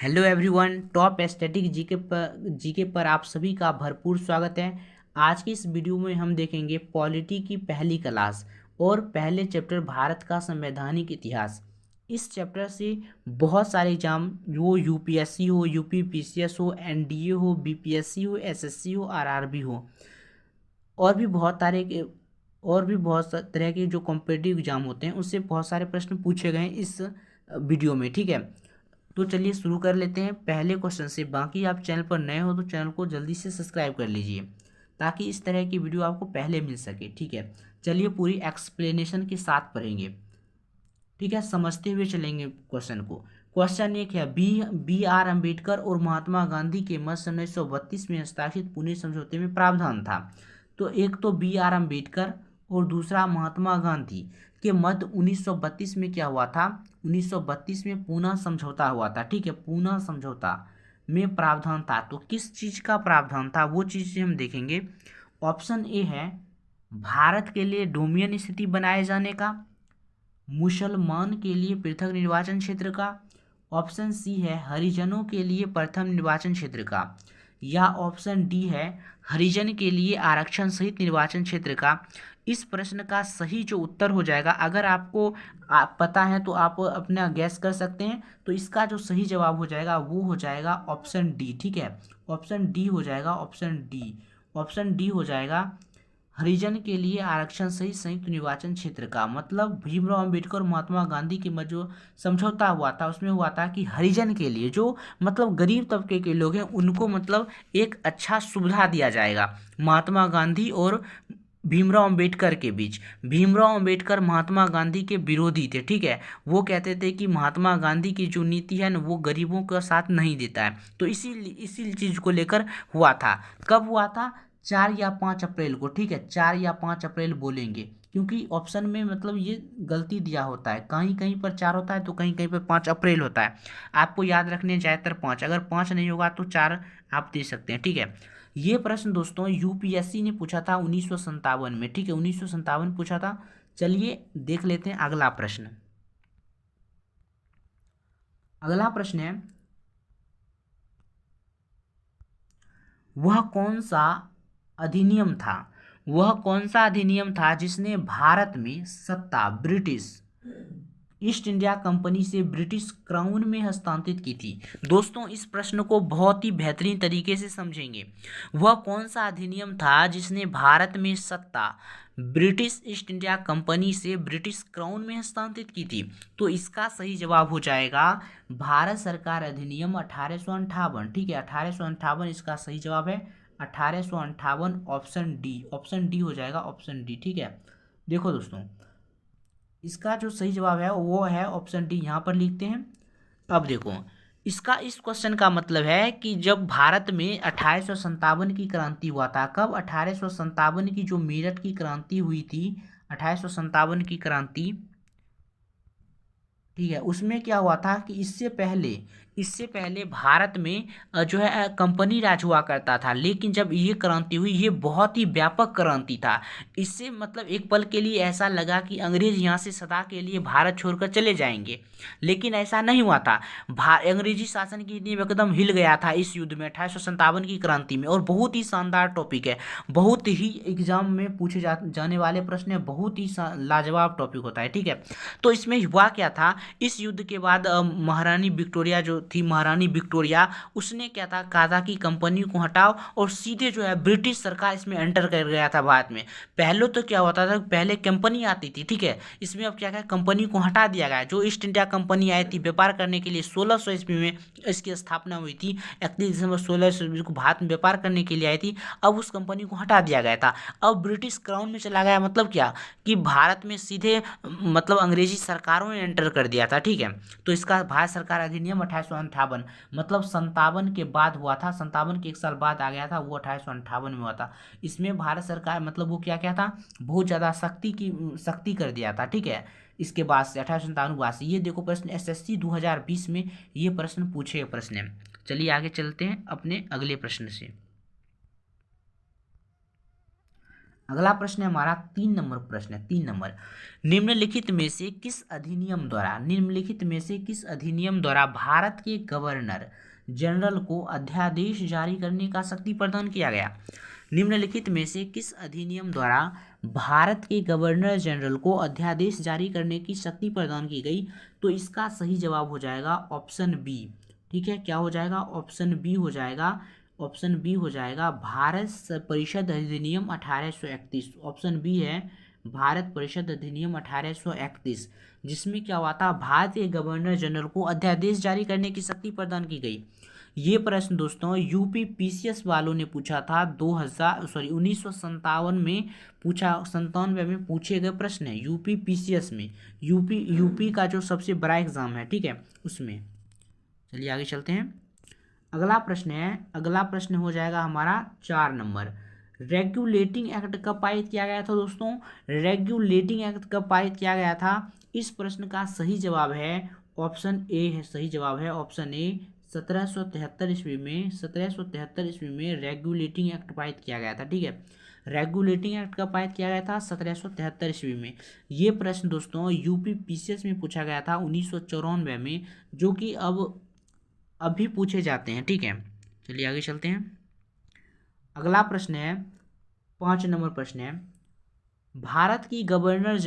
Hello everyone, top aesthetic GK पर आप सभी का भरपूर स्वागत है। आज की इस वीडियो में हम देखेंगे पॉलिटी की पहली क्लास और पहले चैप्टर भारत का संवैधानिक इतिहास। इस चैप्टर से बहुत सारे एग्जाम, वो यूपीएससी हो, यूपीपीसीएस हो, एनडीए हो, बीपीएससी हो, एसएससी हो, आरआरबी हो, और भी बहुत सारे तरह के जो कॉम्पिटिटिव एग्जाम होते हैं उससे बहुत सारे प्रश्न पूछे गए हैं इस वीडियो में। ठीक है, तो चलिए शुरू कर लेते हैं पहले क्वेश्चन से। बाकी आप चैनल पर नए हो तो चैनल को जल्दी से सब्सक्राइब कर लीजिए ताकि इस तरह की वीडियो आपको पहले मिल सके। ठीक है, चलिए पूरी एक्सप्लेनेशन के साथ पढ़ेंगे। ठीक है, समझते हुए चलेंगे क्वेश्चन को। क्वेश्चन एक है, बी आर अम्बेडकर और महात्मा गांधी के मध्य 1932 में हस्ताक्षरित पुणे समझौते में प्रावधान था। तो एक तो बी आर अम्बेडकर और दूसरा महात्मा गांधी के मध्य 1932 में क्या हुआ था? 1932 में पूना समझौता हुआ था। ठीक है, पूना समझौता में प्रावधान था। तो किस चीज का प्रावधान था वो चीज हम देखेंगे। ऑप्शन ए है भारत के लिए डोमिनियन स्थिति बनाए जाने का, मुसलमान के लिए पृथक निर्वाचन क्षेत्र का, ऑप्शन सी है हरिजनों के लिए प्रथम निर्वाचन क्षेत्र का, या ऑप्शन डी है हरिजन के लिए आरक्षण सहित निर्वाचन क्षेत्र का। इस प्रश्न का सही जो उत्तर हो जाएगा, अगर आपको पता है तो आप अपना गैस कर सकते हैं। तो इसका जो सही जवाब हो जाएगा वो हो जाएगा ऑप्शन डी। ठीक है, ऑप्शन डी हो जाएगा, ऑप्शन डी। ऑप्शन डी हो जाएगा हरिजन के लिए आरक्षण सहित संयुक्त निर्वाचन क्षेत्र का। मतलब भीमराव अंबेडकर और महात्मा गांधी के मध्य जो समझौता हुआ था उसमें हुआ था कि हरिजन के लिए, जो मतलब गरीब तबके के लोग हैं, उनको मतलब एक अच्छा सुविधा दिया जाएगा। महात्मा गांधी और भीमराव अंबेडकर के बीच, भीमराव अंबेडकर महात्मा गांधी के विरोधी थे। ठीक है, वो कहते थे कि महात्मा गांधी की जो नीति है ना वो गरीबों का साथ नहीं देता है। तो इसी चीज को लेकर हुआ था। कब हुआ था? 4 या 5 अप्रैल को। ठीक है, 4 या 5 अप्रैल बोलेंगे क्योंकि ऑप्शन में मतलब ये गलती दिया होता है, कहीं कहीं पर 4 होता है तो कहीं कहीं पर 5 अप्रैल होता है। आपको याद रखने ज़्यादातर 5, अगर 5 नहीं होगा तो 4 आप दे सकते हैं। ठीक है, ये प्रश्न दोस्तों यूपीएससी ने पूछा था 1957 में। ठीक है, 1957 पूछा था। चलिए देख लेते हैं अगला प्रश्न। अगला प्रश्न है, वह कौन सा अधिनियम था? वह कौन सा अधिनियम था जिसने भारत में सत्ता ब्रिटिश ईस्ट इंडिया कंपनी से ब्रिटिश क्राउन में हस्तांतरित की थी? दोस्तों इस प्रश्न को बहुत ही बेहतरीन तरीके से समझेंगे। वह कौन सा अधिनियम था जिसने भारत में सत्ता ब्रिटिश ईस्ट इंडिया कंपनी से ब्रिटिश क्राउन में हस्तांतरित की थी? तो इसका सही जवाब हो जाएगा भारत सरकार अधिनियम 1858। ठीक है, 1858 इसका सही जवाब है। 1858 ऑप्शन डी, ऑप्शन डी हो जाएगा, ऑप्शन डी। ठीक है, देखो दोस्तों इसका जो सही जवाब है वो है ऑप्शन डी, यहाँ पर लिखते हैं। अब देखो, इसका इस क्वेश्चन का मतलब है कि जब भारत में 1857 की क्रांति हुआ था। कब? 1857 की जो मेरठ की क्रांति हुई थी, 1857 की क्रांति। ठीक है, उसमें क्या हुआ था कि इससे पहले भारत में जो है कंपनी राज हुआ करता था। लेकिन जब ये क्रांति हुई, ये बहुत ही व्यापक क्रांति था। इससे मतलब एक पल के लिए ऐसा लगा कि अंग्रेज यहाँ से सदा के लिए भारत छोड़कर चले जाएंगे, लेकिन ऐसा नहीं हुआ था। अंग्रेजी शासन की नींव एकदम हिल गया था इस युद्ध में, 1857 की क्रांति में। और बहुत ही शानदार टॉपिक है, बहुत ही एग्जाम में पूछे जाने वाले प्रश्न है, बहुत ही लाजवाब टॉपिक होता है। ठीक है, तो इसमें हुआ क्या था, इस युद्ध के बाद महारानी विक्टोरिया जो थी, महारानी विक्टोरिया, उसने क्या था कहा था कि कंपनी को हटाओ, और सीधे जो है ब्रिटिश सरकार इसमें एंटर कर गया था भारत में। पहले तो क्या होता था, पहले कंपनी आती थी। ठीक है, इसमें अब क्या है, कंपनी को हटा दिया गया। जो ईस्ट इंडिया कंपनी आई थी व्यापार करने के लिए, 1600 ईस्वी में इसकी स्थापना हुई थी। 31 दिसंबर 1600 ईस्वी को भारत में व्यापार करने के लिए आई थी। अब उस कंपनी को हटा दिया गया था, अब ब्रिटिश क्राउन में चला गया। मतलब क्या कि भारत में सीधे मतलब अंग्रेजी सरकारों ने एंटर कर दिया था। ठीक है, तो इसका भारत सरकार अधिनियम 1858 मतलब 57 के बाद हुआ था, 57 के 1 साल बाद आ गया था, वो 1858 में हुआ था। इसमें भारत सरकार मतलब वो क्या क्या था, बहुत ज़्यादा सख्ती कर दिया था। ठीक है, इसके बाद से 1857 के बाद से। ये देखो प्रश्न एसएससी 2020 में ये प्रश्न पूछे गए प्रश्न है। चलिए आगे चलते हैं अपने अगले प्रश्न से। अगला प्रश्न है हमारा 3 नंबर प्रश्न है, 3 नंबर। निम्नलिखित में से किस अधिनियम द्वारा भारत के गवर्नर जनरल को अध्यादेश जारी करने का शक्ति प्रदान किया गया? निम्नलिखित में से किस अधिनियम द्वारा भारत के गवर्नर जनरल को अध्यादेश जारी करने की शक्ति प्रदान की गई? तो इसका सही जवाब हो जाएगा ऑप्शन बी। ठीक है, क्या हो जाएगा? ऑप्शन बी हो जाएगा। ऑप्शन बी हो जाएगा भारत परिषद अधिनियम 1831। ऑप्शन बी है भारत परिषद अधिनियम 1831, जिसमें क्या हुआ था, भारत के गवर्नर जनरल को अध्यादेश जारी करने की शक्ति प्रदान की गई। ये प्रश्न दोस्तों यूपी पीसीएस वालों ने पूछा था 1957 में पूछा, 97 में पूछे गए प्रश्न है यूपी पीसीएस में, यूपी का जो सबसे बड़ा एग्जाम है, ठीक है, उसमें। चलिए आगे चलते हैं। अगला प्रश्न हो जाएगा हमारा 4 नंबर। रेगुलेटिंग एक्ट कब पारित किया गया था दोस्तों? रेगुलेटिंग एक्ट कब पारित किया गया था? इस प्रश्न का सही जवाब है ऑप्शन ए है। सही जवाब है ऑप्शन ए। 1773 ईस्वी में रेगुलेटिंग एक्ट पारित किया गया था। ठीक है, रेगुलेटिंग एक्ट कब पारित किया गया था? 1773 ईस्वी में। ये प्रश्न दोस्तों यूपी पीसीएस में पूछा गया था 1994 में, जो कि अभी पूछे जाते हैं। ठीक है, चलिए आगे चलते हैं। अगला प्रश्न है 5 नंबर प्रश्न है, भारत की गवर्नर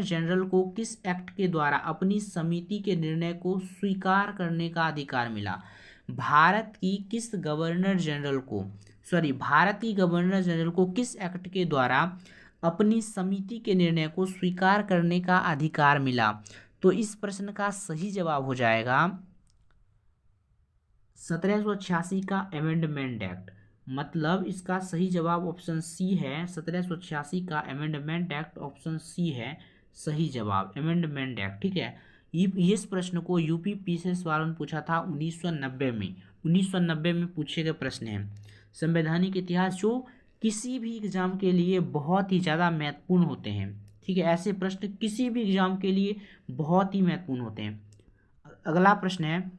जनरल को किस एक्ट के द्वारा अपनी समिति के निर्णय को स्वीकार करने का अधिकार मिला? भारत की गवर्नर जनरल को किस एक्ट के द्वारा अपनी समिति के निर्णय को स्वीकार करने का अधिकार मिला? तो इस प्रश्न का सही जवाब हो जाएगा 1786 का अमेंडमेंट एक्ट। मतलब इसका सही जवाब ऑप्शन सी है। 1786 का अमेंडमेंट एक्ट, ऑप्शन सी है सही जवाब, अमेंडमेंट एक्ट। ठीक है, इस प्रश्न को यूपी पीसीएस वालों ने पूछा था 1990 में पूछे गए प्रश्न है। संवैधानिक इतिहास जो किसी भी एग्जाम के लिए बहुत ही ज़्यादा महत्वपूर्ण होते हैं। ठीक है, ऐसे प्रश्न किसी भी एग्जाम के लिए बहुत ही महत्वपूर्ण होते हैं। अगला प्रश्न है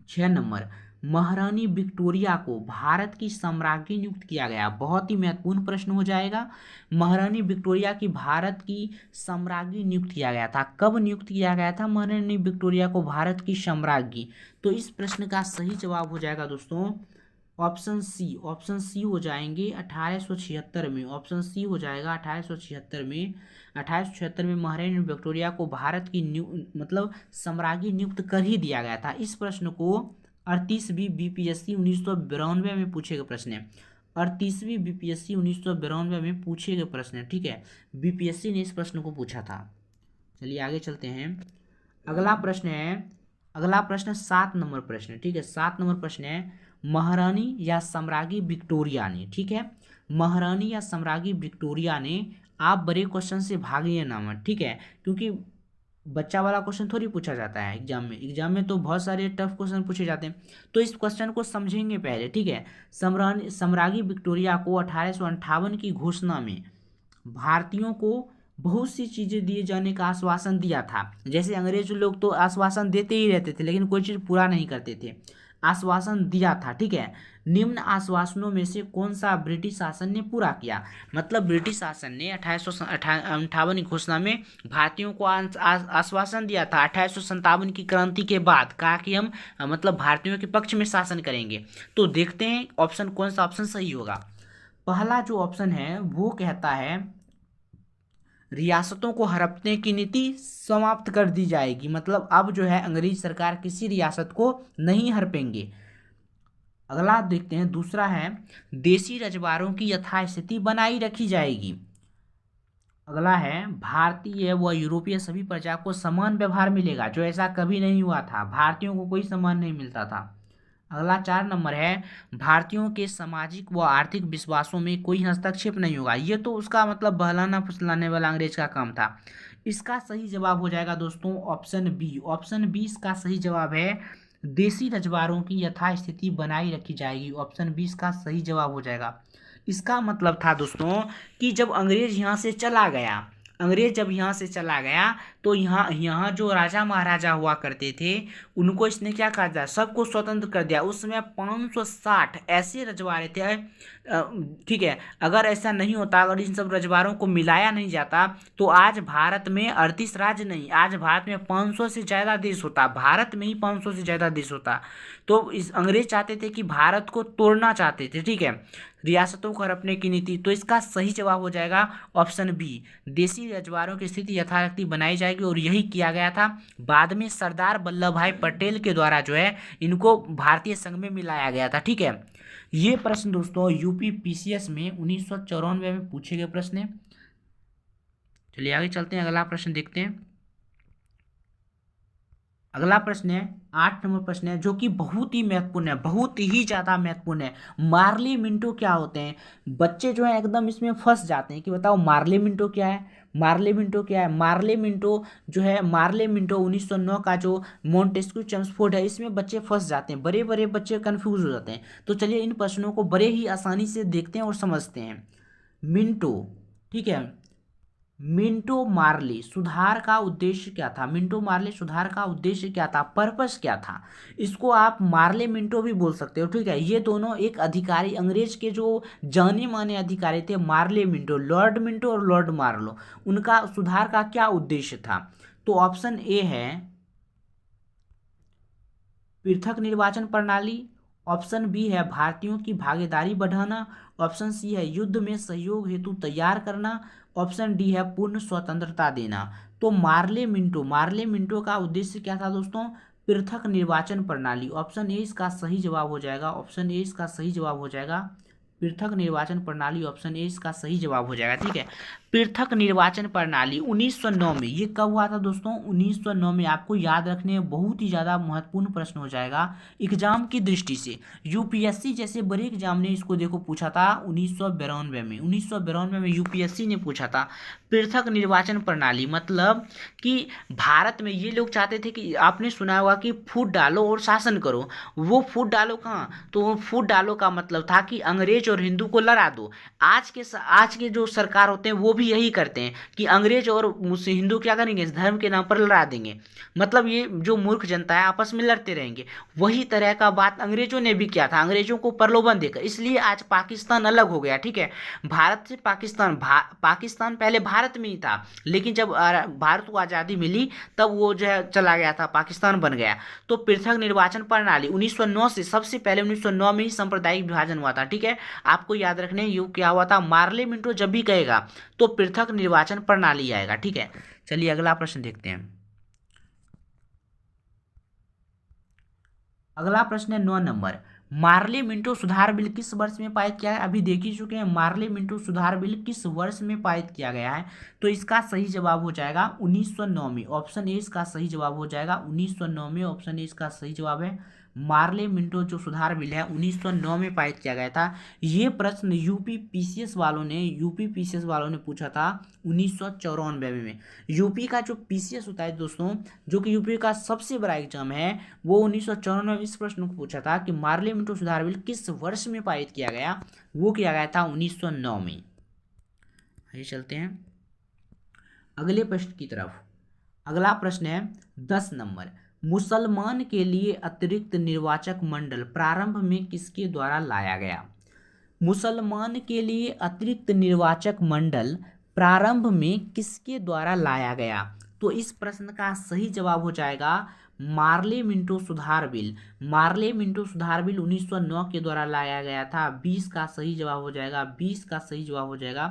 6 नंबर, महारानी विक्टोरिया को भारत की सम्राज्ञी नियुक्त किया गया। बहुत ही महत्वपूर्ण प्रश्न हो जाएगा। महारानी विक्टोरिया की भारत की सम्राज्ञी नियुक्त किया गया था। कब नियुक्त किया गया था महारानी विक्टोरिया को भारत की सम्राज्ञी? तो इस प्रश्न का सही जवाब हो जाएगा दोस्तों ऑप्शन सी हो जाएंगे 1876 में। ऑप्शन सी हो जाएगा 1876 में महारानी विक्टोरिया को भारत की मतलब सम्राज्ञी नियुक्त कर ही दिया गया था। इस प्रश्न को 38वीं बीपीएससी 1992 में पूछे गए प्रश्न है। 38वीं बीपीएससी 1992 में पूछे गए प्रश्न है। ठीक है, बीपीएससी ने इस प्रश्न को पूछा था। चलिए आगे चलते हैं। अगला प्रश्न 7 नंबर प्रश्न। ठीक है, 7 नंबर प्रश्न है, महारानी या सम्राज्ञी विक्टोरिया ने, ठीक है, महारानी या सम्राज्ञी विक्टोरिया ने, आप बड़े क्वेश्चन से भागिए ना मत। ठीक है, क्योंकि बच्चा वाला क्वेश्चन थोड़ी पूछा जाता है एग्जाम में तो बहुत सारे टफ क्वेश्चन पूछे जाते हैं। तो इस क्वेश्चन को समझेंगे पहले। ठीक है, सम्राज्ञी विक्टोरिया को 1858 की घोषणा में भारतीयों को बहुत सी चीज़ें दिए जाने का आश्वासन दिया था। जैसे अंग्रेज लोग तो आश्वासन देते ही रहते थे, लेकिन कोई चीज़ पूरा नहीं करते थे। आश्वासन दिया था। ठीक है, निम्न आश्वासनों में से कौन सा ब्रिटिश शासन ने पूरा किया? मतलब ब्रिटिश शासन ने 1858 की घोषणा में भारतीयों को आश्वासन दिया था 1857 की क्रांति के बाद, कहा कि हम मतलब भारतीयों के पक्ष में शासन करेंगे। तो देखते हैं ऑप्शन कौन सा ऑप्शन सही होगा। पहला जो ऑप्शन है वो कहता है रियासतों को हड़पने की नीति समाप्त कर दी जाएगी। मतलब अब जो है अंग्रेज सरकार किसी रियासत को नहीं हड़पेंगे। अगला देखते हैं, दूसरा है देशी रजवाड़ों की यथास्थिति बनाई रखी जाएगी। अगला है भारतीय व यूरोपीय सभी प्रजा को समान व्यवहार मिलेगा, जो ऐसा कभी नहीं हुआ था, भारतीयों को कोई सम्मान नहीं मिलता था। अगला 4 नंबर है भारतीयों के सामाजिक व आर्थिक विश्वासों में कोई हस्तक्षेप नहीं होगा। ये तो उसका मतलब बहलाना फुसलाने वाला अंग्रेज का काम था। इसका सही जवाब हो जाएगा दोस्तों ऑप्शन बी। ऑप्शन बी इसका सही जवाब है, देशी रजवाड़ों की यथास्थिति बनाई रखी जाएगी। ऑप्शन बी इसका सही जवाब हो जाएगा। इसका मतलब था दोस्तों कि जब अंग्रेज यहाँ से चला गया अंग्रेज जब यहाँ से चला गया तो यहाँ यहाँ जो राजा महाराजा हुआ करते थे उनको इसने क्या कर दिया, सबको स्वतंत्र कर दिया। उस समय 560 ऐसे रजवाड़े थे। ठीक है, अगर ऐसा नहीं होता, अगर इन सब रजवाड़ों को मिलाया नहीं जाता तो आज भारत में 38 राज्य नहीं, आज भारत में 500 से ज़्यादा देश होता, भारत में ही 500 से ज़्यादा देश होता। तो इस अंग्रेज चाहते थे कि भारत को तोड़ना चाहते थे, ठीक है, रियासतों को हड़पने की नीति। तो इसका सही जवाब हो जाएगा ऑप्शन बी, देशी रजवाड़ों की स्थिति यथार्थी बनाई जाएगी, और यही किया गया था। बाद में सरदार वल्लभ भाई पटेल के द्वारा जो है इनको भारतीय संघ में मिलाया गया था, ठीक है। ये प्रश्न दोस्तों यूपी पीसीएस में 1994 में पूछे गए प्रश्न है। चलिए आगे चलते हैं, अगला प्रश्न देखते हैं। अगला प्रश्न है 8 नंबर प्रश्न है, जो कि बहुत ही महत्वपूर्ण है, बहुत ही ज़्यादा महत्वपूर्ण है। मार्ली मिंटो क्या होते हैं? बच्चे जो है एकदम इसमें फंस जाते हैं कि बताओ मार्ले मिंटो क्या है, मार्ले मिंटो क्या है। मार्ले मिंटो जो है, मार्ले मिंटो 1909 का जो मोंटेस्क्यू चेम्सफोर्ड है, इसमें बच्चे फंस जाते हैं, बड़े बड़े बच्चे कंफ्यूज हो जाते हैं। तो चलिए इन प्रश्नों को बड़े ही आसानी से देखते हैं और समझते हैं। मिंटो, ठीक है, मिंटो मार्ली सुधार का उद्देश्य क्या था? मिंटो मार्ली सुधार का उद्देश्य क्या था, पर्पस क्या था? इसको आप मार्ले मिंटो भी बोल सकते हो, ठीक है। ये दोनों एक अधिकारी, अंग्रेज के जो जाने माने अधिकारी थे, मार्ले मिंटो, लॉर्ड मिंटो और लॉर्ड मार्लो, उनका सुधार का क्या उद्देश्य था? तो ऑप्शन ए है पृथक निर्वाचन प्रणाली, ऑप्शन बी है भारतीयों की भागीदारी बढ़ाना, ऑप्शन सी है युद्ध में सहयोग हेतु तैयार करना, ऑप्शन डी है पूर्ण स्वतंत्रता देना। तो मार्ले मिंटो का उद्देश्य क्या था दोस्तों? पृथक निर्वाचन प्रणाली। ऑप्शन ए इसका सही जवाब हो जाएगा, ऑप्शन ए इसका सही जवाब हो जाएगा, पृथक निर्वाचन प्रणाली, ऑप्शन ए इसका सही जवाब हो जाएगा, ठीक है। पृथक निर्वाचन प्रणाली 1909 में, ये कब हुआ था दोस्तों? 1909 में। आपको याद रखने में बहुत ही ज़्यादा महत्वपूर्ण प्रश्न हो जाएगा एग्जाम की दृष्टि से। यूपीएससी जैसे बड़े एग्जाम ने इसको देखो पूछा था 1992 में, 1992 में यूपीएससी ने पूछा था पृथक निर्वाचन प्रणाली। मतलब कि भारत में ये लोग चाहते थे कि आपने सुना होगा कि फूट डालो और शासन करो। वो फूट डालो कहाँ? तो वो फूट डालो का मतलब था कि अंग्रेज और हिंदू को लड़ा दो। आज के जो सरकार होते हैं वो भी यही करते हैं कि अंग्रेज और मुस्लिम हिंदू क्या करेंगे, इस धर्म के नाम पर लड़ा देंगे। मतलब ये जो मूर्ख जनता है आपस में लड़ते रहेंगे। वही तरह का बात अंग्रेजों ने भी किया था, अंग्रेजों को प्रलोभन देकर। इसलिए आज पाकिस्तान अलग हो गया, ठीक है। भारत से पाकिस्तान, पाकिस्तान पहले भारत में ही था, लेकिन जब भारत को आज़ादी मिली तब वो जो है चला गया था, पाकिस्तान बन गया। तो पृथक निर्वाचन प्रणाली 1909 से, सबसे पहले 1909 में ही सांप्रदायिक विभाजन हुआ था, ठीक है। आपको याद रखने ये क्या हुआ था, मार्ले मिंटो जब भी कहेगा तो पृथक निर्वाचन प्रणाली आएगा, ठीक है। चलिए अगला प्रश्न देखते हैं। अगला प्रश्न है 9 नंबर, मार्ले मिंटो सुधार बिल किस वर्ष में पारित किया है? अभी देख ही चुके हैं मार्ले मिंटो सुधार बिल किस वर्ष में पारित किया गया है। तो इसका सही जवाब हो जाएगा 1909 में, ऑप्शन ए इसका सही जवाब हो जाएगा 1909 में, ऑप्शन ए इसका सही जवाब है। मार्ले मिंटो जो सुधार बिल है 1909 में पारित किया गया था। ये प्रश्न यूपी पीसीएस वालों ने पूछा था 1994 में। यूपी का जो पीसीएस होता है दोस्तों, जो कि यूपी का सबसे बड़ा एग्जाम है, वो 1994 में इस प्रश्न को पूछा था कि मार्ले मिंटो सुधार बिल किस वर्ष में पारित किया गया? वो किया गया था 1909 में। आइए चलते हैं अगले प्रश्न की तरफ। अगला प्रश्न है 10 नंबर, मुसलमान के लिए अतिरिक्त निर्वाचक मंडल प्रारंभ में किसके द्वारा लाया गया? मुसलमान के लिए अतिरिक्त निर्वाचक मंडल प्रारंभ में किसके द्वारा लाया गया? तो इस प्रश्न का सही जवाब हो जाएगा मार्ले मिंटो सुधार बिल। मार्ले मिंटो सुधार बिल 1909 के द्वारा लाया गया था। 20 का सही जवाब हो जाएगा, 20 का सही जवाब हो जाएगा।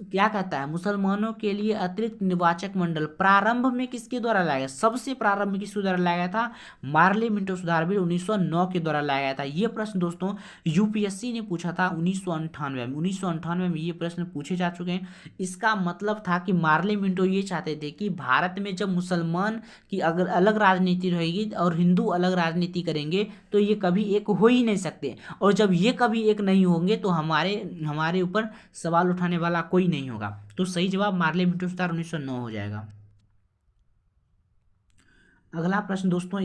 क्या कहता है, मुसलमानों के लिए अतिरिक्त निर्वाचक मंडल प्रारंभ में किसके द्वारा लाया गया? सबसे प्रारंभ में किसके द्वारा लाया गया था? मार्ले मिंटो सुधार बिल 1909 के द्वारा लाया गया था। ये प्रश्न दोस्तों यूपीएससी ने पूछा था 1998 में, 1998 में ये प्रश्न पूछे जा चुके हैं। इसका मतलब था कि मार्ले मिंटो ये चाहते थे कि भारत में जब मुसलमान की अगर अलग राजनीति रहेगी और हिंदू अलग राजनीति करेंगे तो ये कभी एक हो ही नहीं सकते, और जब ये कभी एक नहीं होंगे तो हमारे ऊपर सवाल उठाने वाला कोई नहीं होगा। तो सही जवाब मार्ले मिंटो सुधार 1909 हो जाएगा। अगला प्रश्न दोस्तों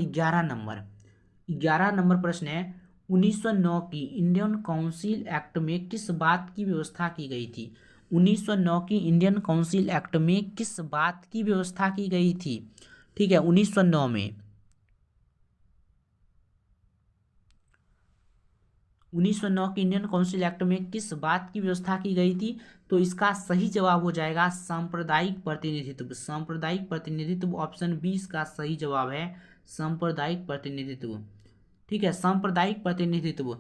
11 नंबर प्रश्न है 1909 की इंडियन काउंसिल एक्ट में किस बात की व्यवस्था की गई थी? 1909 की इंडियन काउंसिल एक्ट में किस बात की व्यवस्था की गई थी? ठीक है, 1909 में 1909 के इंडियन काउंसिल एक्ट में किस बात की व्यवस्था की गई थी? तो इसका सही जवाब हो जाएगा सांप्रदायिक प्रतिनिधित्व। सांप्रदायिक प्रतिनिधित्व ऑप्शन 20 का सही जवाब है, सांप्रदायिक प्रतिनिधित्व। ठीक है, सांप्रदायिक प्रतिनिधित्व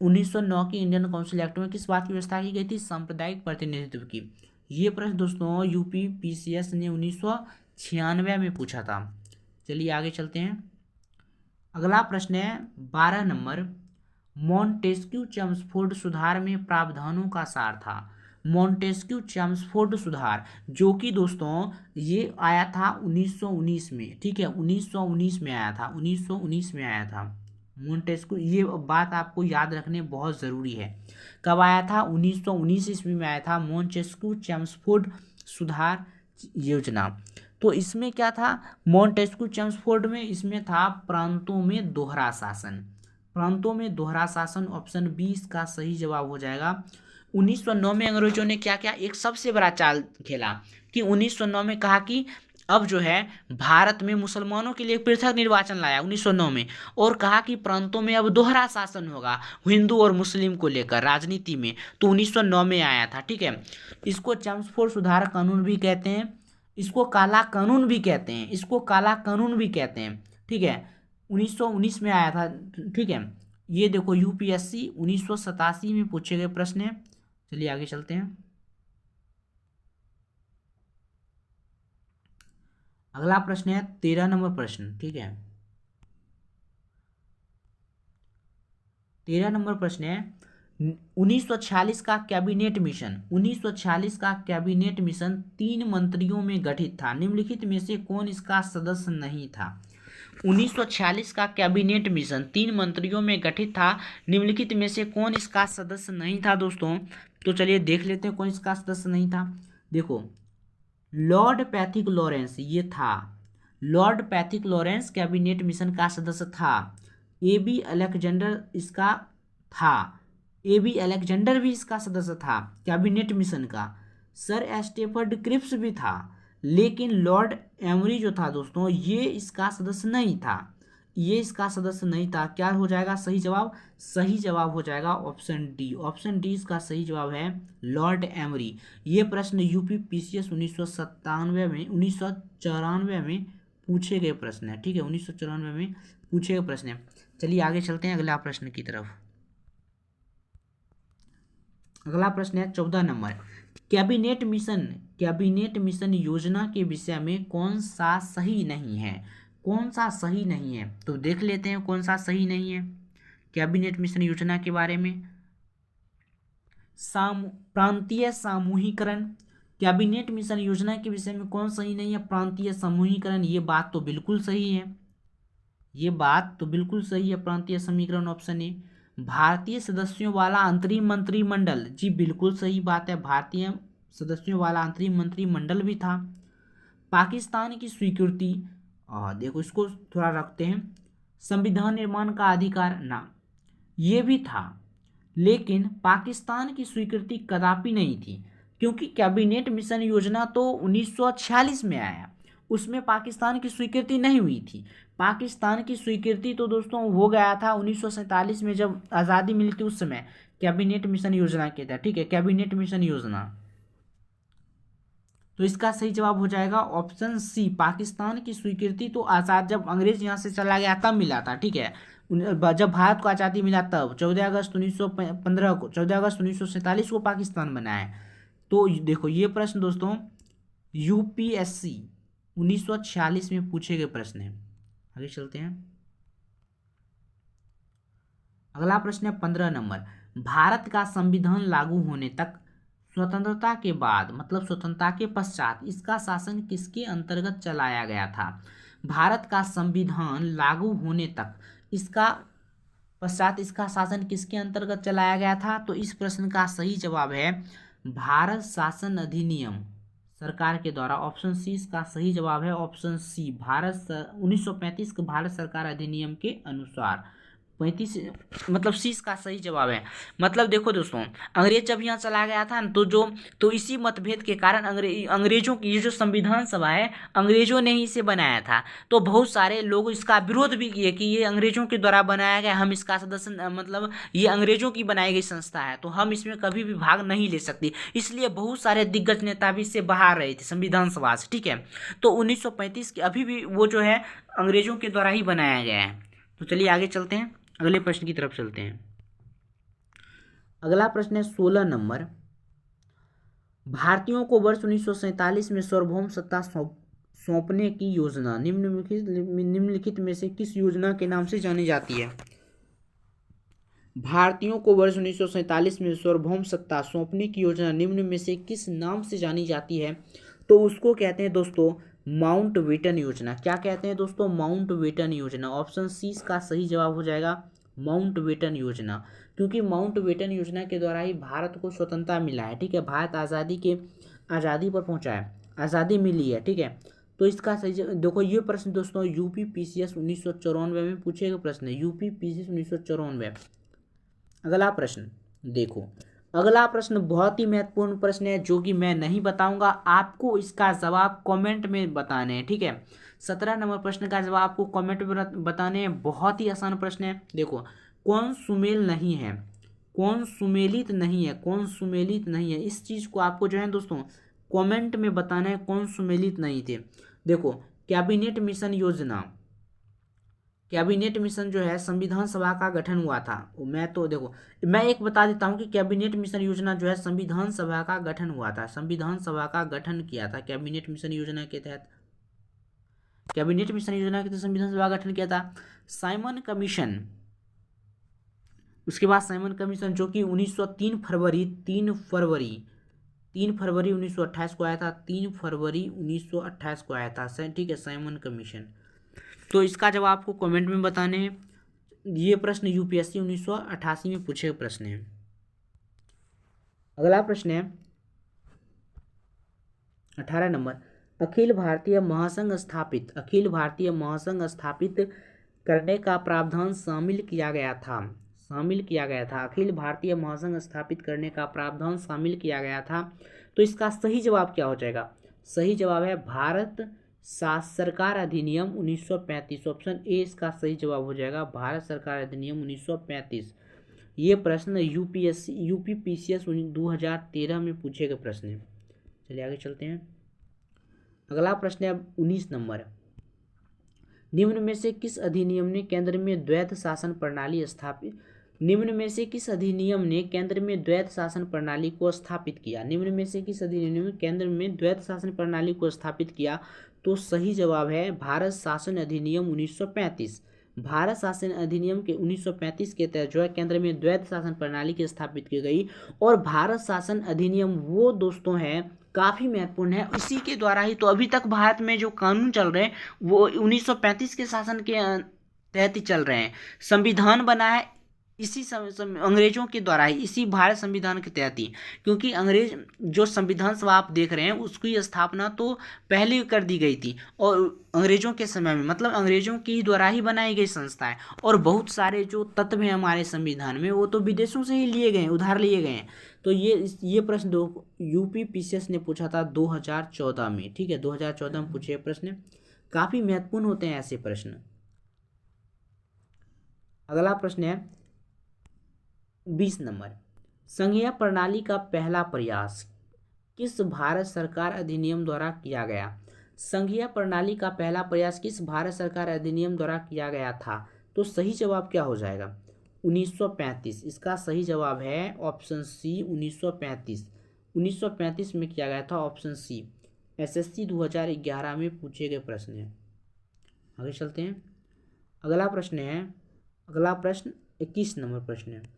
1909 की इंडियन काउंसिल एक्ट में किस बात की व्यवस्था की गई थी? सांप्रदायिक प्रतिनिधित्व की। ये प्रश्न दोस्तों यूपी पीसीएस ने 1996 में पूछा था। चलिए आगे चलते हैं। अगला प्रश्न है 12 नंबर। मॉन्टेस्क्यू चेम्सफोर्ड सुधार में प्रावधानों का सार था। मॉन्टेस्क्यू चेम्सफोर्ड सुधार जो कि दोस्तों ये आया था 1919 में। ठीक है, 1919 में आया था, 1919 में आया था मॉन्टेस्क्यू। ये बात आपको याद रखने बहुत ज़रूरी है। कब आया था? 1919 ईस्वी में आया था मॉन्टेस्क्यू चेम्सफोर्ड सुधार योजना। तो इसमें क्या था मॉन्टेस्क्यू चेम्सफोर्ड में? इसमें था प्रांतों में दोहरा शासन। प्रांतों में दोहरा शासन ऑप्शन 20 का सही जवाब हो जाएगा। 1909 में अंग्रेजों ने क्या किया? एक सबसे बड़ा चाल खेला कि 1909 में कहा कि अब जो है भारत में मुसलमानों के लिए पृथक निर्वाचन लाया 1909 में, और कहा कि प्रांतों में अब दोहरा शासन होगा हिंदू और मुस्लिम को लेकर राजनीति में। तो 1909 में आया था। ठीक है, इसको चेम्सफोर्ड सुधार कानून भी कहते हैं, इसको काला कानून भी कहते हैं, इसको काला कानून भी कहते हैं। ठीक है, 1919 में आया था। ठीक है, ये देखो यूपीएससी 1987 में पूछे गए प्रश्न है। चलिए आगे चलते हैं। अगला प्रश्न है 13 नंबर प्रश्न। ठीक है, 13 नंबर प्रश्न है 1946 का कैबिनेट मिशन। 1946 का कैबिनेट मिशन 3 मंत्रियों में गठित था, निम्नलिखित में से कौन इसका सदस्य नहीं था? 1946 का कैबिनेट मिशन 3 मंत्रियों में गठित था, निम्नलिखित में से कौन इसका सदस्य नहीं था दोस्तों? तो चलिए देख लेते हैं कौन इसका सदस्य नहीं था। देखो लॉर्ड पैथिक लॉरेंस ये था, Lord Pethick Lawrence cabinet mission का सदस्य था। ए.बी. अलेक्जेंडर इसका था, ए.बी. अलेक्जेंडर भी इसका सदस्य था कैबिनेट मिशन का। सर स्टेफर्ड क्रिप्स भी था, लेकिन लॉर्ड एमरी जो था दोस्तों ये इसका सदस्य नहीं था, ये इसका सदस्य नहीं था। क्या हो जाएगा सही जवाब? सही जवाब हो जाएगा ऑप्शन डी। ऑप्शन डी इसका सही जवाब है, लॉर्ड एमरी। ये प्रश्न यूपी पीसीएस 1994 में पूछे गए प्रश्न है। ठीक है, 1994 में पूछे गए प्रश्न है। चलिए आगे चलते हैं अगला प्रश्न की तरफ। अगला प्रश्न है 14 नंबर। कैबिनेट मिशन योजना के विषय में कौन सा सही नहीं है? कौन सा सही नहीं है? तो देख लेते हैं कौन सा सही नहीं है कैबिनेट मिशन योजना के बारे में। प्रांतीय समूहीकरण। कैबिनेट मिशन योजना के विषय में कौन सही नहीं है? प्रांतीय समूहीकरण। ये बात तो बिल्कुल सही है, ये बात तो बिल्कुल सही है, प्रांतीय समीकरण ऑप्शन ए। भारतीय सदस्यों वाला अंतरिम मंत्रिमंडल, जी बिल्कुल सही बात है, भारतीय सदस्यों वाला अंतरिम मंत्रिमंडल भी था। पाकिस्तान की स्वीकृति, देखो इसको थोड़ा रखते हैं, संविधान निर्माण का अधिकार ना, ये भी था, लेकिन पाकिस्तान की स्वीकृति कदापि नहीं थी, क्योंकि कैबिनेट मिशन योजना तो 1946 में आया, उसमें पाकिस्तान की स्वीकृति नहीं हुई थी। पाकिस्तान की स्वीकृति तो दोस्तों हो गया था 1947 में, जब आज़ादी मिली थी उस समय कैबिनेट मिशन योजना के था। ठीक है, कैबिनेट मिशन योजना। तो इसका सही जवाब हो जाएगा ऑप्शन सी। पाकिस्तान की स्वीकृति तो आज़ाद, जब अंग्रेज यहाँ से चला गया तब मिला था। ठीक है, जब भारत को आज़ादी मिला तब 14 अगस्त 1915 को, 14 अगस्त 1947 को पाकिस्तान बना है। तो देखो ये प्रश्न दोस्तों यूपीएससी 1946 में पूछे गए प्रश्न है। आगे चलते हैं। अगला प्रश्न है 15 नंबर। भारत का संविधान लागू होने तक, स्वतंत्रता के बाद मतलब स्वतंत्रता के पश्चात इसका शासन किसके अंतर्गत चलाया गया था? भारत का संविधान लागू होने तक इसका पश्चात इसका शासन किसके अंतर्गत चलाया गया था? तो इस प्रश्न का सही जवाब है भारत शासन अधिनियम सरकार के द्वारा। ऑप्शन सी इसका सही जवाब है, ऑप्शन सी भारत 1935 के भारत सरकार अधिनियम के अनुसार 35 मतलब सी इसका सही जवाब है। मतलब देखो दोस्तों, अंग्रेज जब यहाँ चला गया था न, तो इसी मतभेद के कारण अंग्रेजों की ये जो संविधान सभा है, अंग्रेजों ने ही इसे बनाया था। तो बहुत सारे लोग इसका विरोध भी किए कि ये अंग्रेजों के द्वारा बनाया गया, हम इसका सदस्य मतलब ये अंग्रेजों की बनाई गई संस्था है, तो हम इसमें कभी भी भाग नहीं ले सकते। इसलिए बहुत सारे दिग्गज नेता भी इससे बाहर रहे थे संविधान सभा से, ठीक है। तो 1935 के अभी भी वो जो है अंग्रेजों के द्वारा ही बनाया गया है। तो चलिए आगे चलते हैं, अगले प्रश्न की तरफ चलते हैं। अगला प्रश्न है 16 नंबर। भारतीयों को वर्ष 1947 में सार्वभौम सत्ता सौंपने की योजना निम्नलिखित में से किस योजना के नाम से जानी जाती है? भारतीयों को वर्ष 1947 में सार्वभौम सत्ता सौंपने की योजना निम्न में से किस नाम से जानी जाती है? तो उसको कहते हैं दोस्तों माउंटबेटन योजना। क्या कहते हैं दोस्तों? माउंटबेटन योजना। ऑप्शन सी इसका सही जवाब हो जाएगा, माउंटबेटन योजना। क्योंकि माउंटबेटन योजना के द्वारा ही भारत को स्वतंत्रता मिला है, ठीक है। भारत आज़ादी पर पहुंचा है, आज़ादी मिली है, ठीक है। तो इसका सही देखो, ये प्रश्न दोस्तों यूपी पीसीएस 1994 में पूछे गए प्रश्न है, यूपी पीसीएस 1994। अगला प्रश्न देखो, अगला प्रश्न बहुत ही महत्वपूर्ण प्रश्न है जो कि मैं नहीं बताऊंगा, आपको इसका जवाब कमेंट में बताने हैं, ठीक है। 17 नंबर प्रश्न का जवाब आपको कमेंट में बताने हैं। बहुत ही आसान प्रश्न है। देखो, कौन सुमेल नहीं है, कौन सुमेलित नहीं है, कौन सुमेलित नहीं है, इस चीज़ को आपको जो है दोस्तों कमेंट में बताना है, कौन सुमेलित नहीं थे। देखो, कैबिनेट मिशन योजना, कैबिनेट मिशन जो है संविधान सभा का गठन हुआ था। मैं एक बता देता हूं कि कैबिनेट मिशन योजना जो है संविधान सभा का गठन हुआ था, संविधान सभा का गठन किया था कैबिनेट मिशन योजना के तहत। कैबिनेट मिशन योजना के तहत संविधान सभा का गठन किया था। साइमन कमीशन, उसके बाद साइमन कमीशन जो कि 3 फरवरी 1928 को आया था, 3 फरवरी 1928 को आया था, ठीक है, साइमन कमीशन। तो इसका जवाब आपको कमेंट में बताने हैं। ये प्रश्न यूपीएससी 1988 में पूछे गए प्रश्न है। अगला प्रश्न है 18 नंबर। अखिल भारतीय महासंघ स्थापित करने का प्रावधान शामिल किया गया था। अखिल भारतीय महासंघ स्थापित करने का प्रावधान शामिल किया गया था। तो इसका सही जवाब क्या हो जाएगा? सही जवाब है भारत सरकार अधिनियम 1935। ऑप्शन ए इसका सही जवाब हो जाएगा, भारत सरकार अधिनियम 1935। ये प्रश्न यूपी पीसीएस 2013 में पूछे गए प्रश्न है। चलिए आगे चलते हैं। अगला प्रश्न है 19 नंबर। निम्न में से किस अधिनियम ने केंद्र में द्वैध शासन प्रणाली को स्थापित किया? निम्न में से किस अधिनियम ने केंद्र में द्वैध शासन प्रणाली को स्थापित किया? तो सही जवाब है भारत शासन अधिनियम 1935। भारत शासन अधिनियम के 1935 के तहत जो है केंद्र में द्वैध शासन प्रणाली की स्थापित की गई। और भारत शासन अधिनियम वो दोस्तों है काफ़ी महत्वपूर्ण है, इसी के द्वारा ही तो अभी तक भारत में जो कानून चल रहे हैं वो 1935 के शासन के तहत ही चल रहे हैं। संविधान बना है इसी अंग्रेजों के द्वारा ही, इसी भारत संविधान के तहत ही। क्योंकि अंग्रेज जो संविधान सभा आप देख रहे हैं उसकी स्थापना तो पहले कर दी गई थी, और अंग्रेजों के समय में, मतलब अंग्रेजों की द्वारा ही बनाई गई संस्था है। और बहुत सारे जो तत्व हैं हमारे संविधान में वो तो विदेशों से ही लिए गए हैं, उधार लिए गए हैं। तो ये प्रश्न यूपी पीसीएस ने पूछा था 2014 में, ठीक है, 2014 में पूछे प्रश्न, काफ़ी महत्वपूर्ण होते हैं ऐसे प्रश्न। अगला प्रश्न है 20 नंबर। संघीय प्रणाली का पहला प्रयास किस भारत सरकार अधिनियम द्वारा किया गया? संघीय प्रणाली का पहला प्रयास किस भारत सरकार अधिनियम द्वारा किया गया था? तो सही जवाब क्या हो जाएगा? 1935। इसका सही जवाब है ऑप्शन सी 1935। 1935 में किया गया था, ऑप्शन सी। एसएससी 2011 में पूछे गए प्रश्न है। आगे चलते हैं। अगला प्रश्न 21 नंबर प्रश्न है।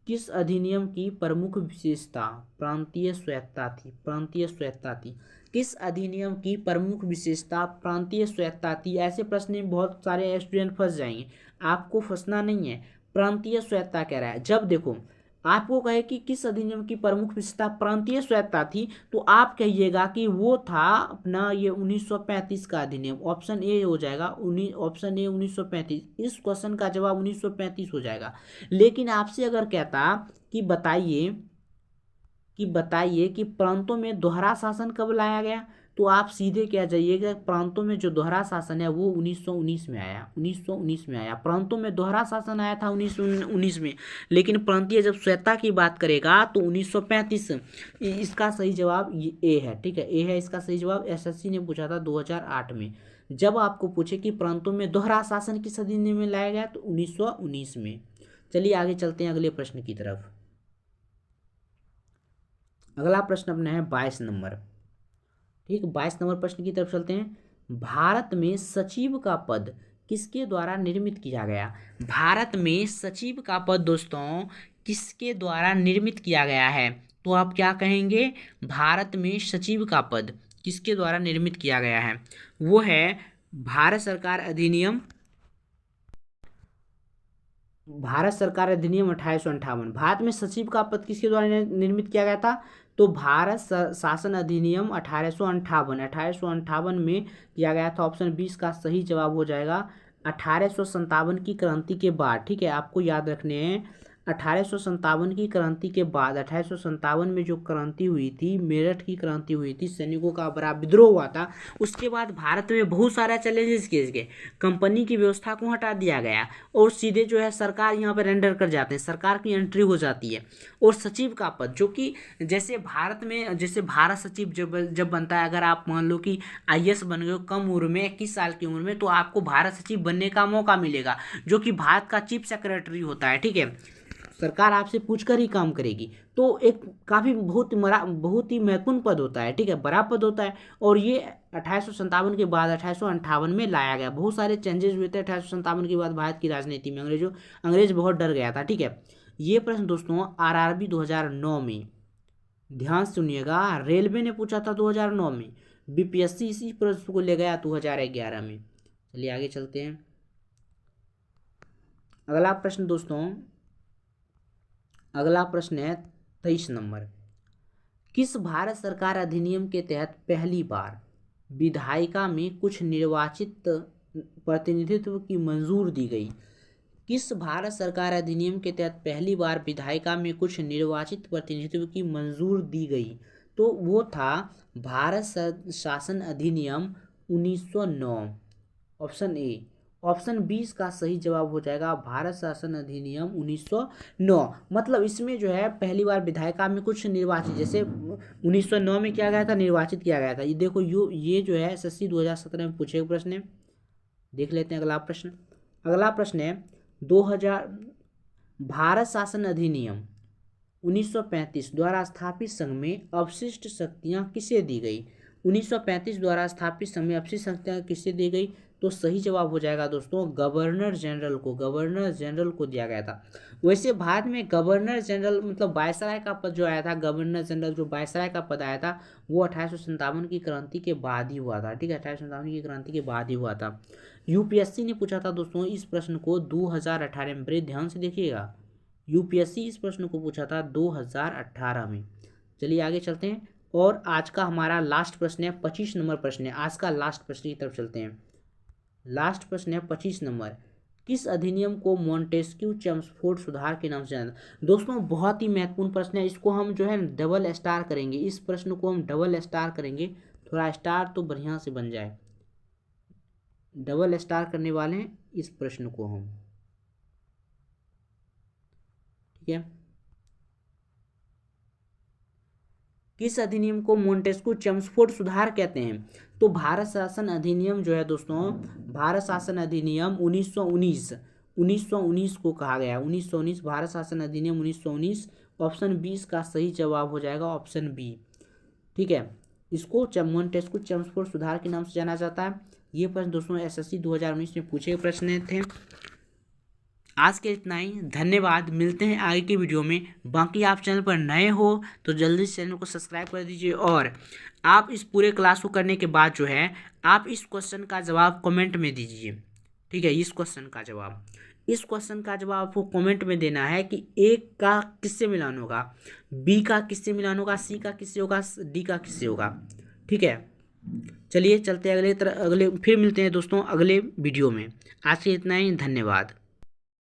किस अधिनियम की प्रमुख विशेषता प्रांतीय स्वायत्तता थी? किस अधिनियम की प्रमुख विशेषता प्रांतीय स्वायत्तता थी? ऐसे प्रश्न में बहुत सारे स्टूडेंट फंस जाएंगे, आपको फंसना नहीं है। प्रांतीय स्वायत्तता कह रहा है, जब देखो आपको कहे कि किस अधिनियम की प्रमुख विशेषता प्रांतीय स्वायत्तता थी, तो आप कहिएगा कि वो था अपना ये 1935 का अधिनियम। ऑप्शन ए हो जाएगा, ऑप्शन ए 1935। इस क्वेश्चन का जवाब 1935 हो जाएगा। लेकिन आपसे अगर कहता कि बताइए कि प्रांतों में दोहरा शासन कब लाया गया, तो आप सीधे क्या जाइएगा, प्रांतों में जो दोहरा शासन है वो 1919 में आया। 1919 में आया, प्रांतों में दोहरा शासन आया था 1919 में। लेकिन प्रांतीय जब स्वायत्तता की बात करेगा तो 1935। इसका सही जवाब ए है, ठीक है, ए है इसका सही जवाब। एसएससी ने पूछा था 2008 में। जब आपको पूछे कि प्रांतों में दोहरा शासन किस अधिनियम में लाया गया, तो 1919 में। चलिए आगे चलते हैं अगले प्रश्न की तरफ। अगला प्रश्न अपना है 22 नंबर। ठीक, 22 नंबर प्रश्न की तरफ चलते हैं। भारत में सचिव का पद किसके द्वारा निर्मित किया गया? भारत में सचिव का पद दोस्तों किसके द्वारा निर्मित किया गया है? तो आप क्या कहेंगे, भारत में सचिव का पद किसके द्वारा निर्मित किया गया है? वो है भारत सरकार अधिनियम 1858। भारत में सचिव का पद किसके द्वारा निर्मित किया गया था? तो भारत शासन अधिनियम 1858 में किया गया था। ऑप्शन 20 का सही जवाब हो जाएगा 1857 की क्रांति के बाद। ठीक है, आपको याद रखने हैं 1857 की क्रांति के बाद। 1857 में जो क्रांति हुई थी, मेरठ की क्रांति हुई थी, सैनिकों का बड़ा विद्रोह हुआ था। उसके बाद भारत में बहुत सारा चैलेंजेस किए गए, कंपनी की व्यवस्था को हटा दिया गया और सीधे जो है सरकार यहाँ पर रेंडर कर जाते हैं, सरकार की एंट्री हो जाती है। और सचिव का पद जो कि जैसे भारत में जैसे भारत सचिव जब बनता है, अगर आप मान लो कि आईएएस बन गए हो कम उम्र में, 21 साल की उम्र में, तो आपको भारत सचिव बनने का मौका मिलेगा, जो कि भारत का चीफ सेक्रेटरी होता है। ठीक है, सरकार आपसे पूछकर ही काम करेगी। तो एक काफ़ी बहुत ही महत्वपूर्ण पद होता है। ठीक है, बड़ा पद होता है। और ये 1857 के बाद 1858 में लाया गया। बहुत सारे चेंजेस हुए थे 1857 के बाद भारत की राजनीति में। अंग्रेज बहुत डर गया था। ठीक है, ये प्रश्न दोस्तों आरआरबी 2009 में, ध्यान सुनिएगा, रेलवे ने पूछा था 2009 में, बीपीएससी इसी प्रश्न को ले गया 2011 में। चलिए आगे चलते हैं। अगला प्रश्न दोस्तों, अगला प्रश्न है 23 नंबर। किस भारत सरकार अधिनियम के तहत पहली बार विधायिका में कुछ निर्वाचित प्रतिनिधित्व की मंजूर दी गई? किस भारत सरकार अधिनियम के तहत पहली बार विधायिका में कुछ निर्वाचित प्रतिनिधित्व की मंजूर दी गई? तो वो था भारत शासन अधिनियम 1909। Option A. ऑप्शन 20 का सही जवाब हो जाएगा भारत शासन अधिनियम 1909। मतलब इसमें जो है पहली बार विधायिका में कुछ निर्वाचित, जैसे 1909 में किया गया था, निर्वाचित किया गया था। ये देखो ये जो है एसएससी 2017 में पूछे गए प्रश्न है। देख लेते हैं अगला प्रश्न। अगला प्रश्न है 2000 भारत शासन अधिनियम 1935 द्वारा स्थापित संघ में अवशिष्ट शक्तियाँ किसे दी गई? 1935 द्वारा स्थापित संघ में अवशिष्ट शक्तियाँ किसे दी गई? तो सही जवाब हो जाएगा दोस्तों गवर्नर जनरल को दिया गया था। वैसे भारत में गवर्नर जनरल मतलब वायसराय का पद जो आया था, गवर्नर जनरल जो वायसराय का पद आया था, वो 1857 की क्रांति के बाद ही हुआ था। ठीक है, 1857 की क्रांति के बाद ही हुआ था। यूपीएससी ने पूछा था दोस्तों इस प्रश्न को 2018 में, बड़े ध्यान से देखिएगा, यूपीएससी इस प्रश्न को पूछा था 2018 में। चलिए आगे चलते हैं। और आज का हमारा लास्ट प्रश्न है 25 नंबर प्रश्न है। आज का लास्ट प्रश्न की तरफ चलते हैं। लास्ट प्रश्न है 25 नंबर। किस अधिनियम को मॉन्टेस्क्यू चेम्सफोर्ड सुधार के नाम से जाना? दोस्तों बहुत ही महत्वपूर्ण प्रश्न है, इसको हम जो है डबल स्टार करेंगे। इस प्रश्न को हम डबल स्टार करेंगे, थोड़ा स्टार तो बढ़िया से बन जाए। डबल स्टार करने वाले हैं इस प्रश्न को हम। ठीक है, किस अधिनियम को मॉन्टेस्क्यू चेम्सफोर्ड सुधार कहते हैं? तो भारत शासन अधिनियम जो है दोस्तों, भारत शासन अधिनियम 1919 को कहा गया है। 1919 भारत शासन अधिनियम 1919। ऑप्शन 20 का सही जवाब हो जाएगा ऑप्शन बी। ठीक है, इसको मॉन्टेस्क्यू चेम्सफोर्ड सुधार के नाम से जाना जाता है। ये प्रश्न दोस्तों एसएससी 2019 में पूछे गए प्रश्न थे। आज के इतना ही, धन्यवाद। मिलते हैं आगे की वीडियो में। बाकी आप चैनल पर नए हो तो जल्दी से चैनल को सब्सक्राइब कर दीजिए। और आप इस पूरे क्लास को करने के बाद जो है आप इस क्वेश्चन का जवाब कमेंट में दीजिए। ठीक है, इस क्वेश्चन का जवाब आपको कमेंट में देना है कि ए का किससे मिलान होगा, बी का किससे मिलान होगा, सी का किससे होगा, डी का किससे होगा। ठीक है, चलिए चलते हैं अगले फिर मिलते हैं दोस्तों अगले वीडियो में। आज के इतना ही, धन्यवाद।